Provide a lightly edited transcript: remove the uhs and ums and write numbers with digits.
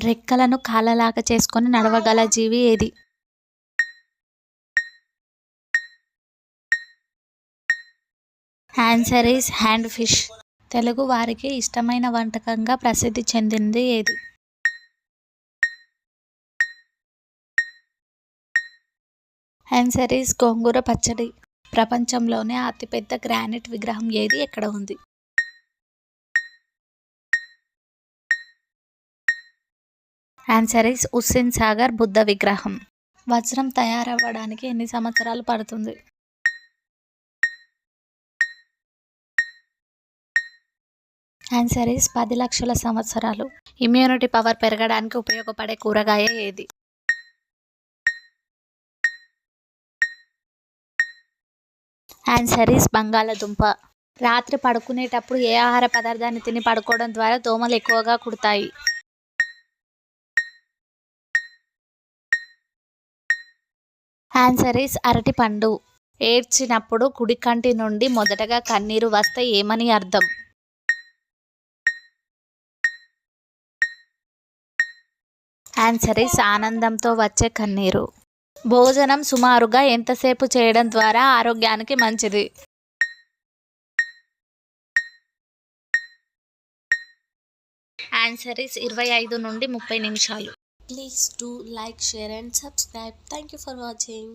రెక్కలను కాళ్ళలాగా చేసుకొని నడవగల జీవి ఏది? Answer is hand fish. Telugu వారికి ఇష్టమైన వంటకంగా ప్రసిద్ధి చెందింది ఏది? ఆన్సర్ ఈస్ గోంగూర పచ్చడి. ప్రపంచంలోనే అతిపెద్ద గ్రానైట్ విగ్రహం ఏది? ఎక్కడ ఉంది? ఆన్సర్ ఈస్ హుస్సేన్ సాగర్ బుద్ధ విగ్రహం. వజ్రం తయారవ్వడానికి ఎన్ని సంవత్సరాలు పడుతుంది? ఆన్సర్ ఈస్ 10 లక్షల సంవత్సరాలు. ఇమ్యూనిటీ పవర్ పెరగడానికి ఉపయోగపడే కూరగాయ ఏది? ఆన్సర్ ఈస్ బంగాళదుంప. రాత్రి పడుకునేటప్పుడు ఏ ఆహార పదార్థాన్ని తిని పడుకోవడం ద్వారా దోమలు ఎక్కువగా కుడతాయి? ఆన్సర్ ఈస్ అరటిపండు. ఏడ్చినప్పుడు కుడి కంటి నుండి మొదటగా కన్నీరు వస్తే ఏమని అర్థం? ఆన్సర్ ఈస్ ఆనందంతో వచ్చే కన్నీరు. భోజనం సుమారుగా ఎంతసేపు చేయడం ద్వారా ఆరోగ్యానికి మంచిది? ఆన్సర్ ఈస్ 25 నుండి 30 నిమిషాలు. Please do like, share and subscribe. Thank you for watching.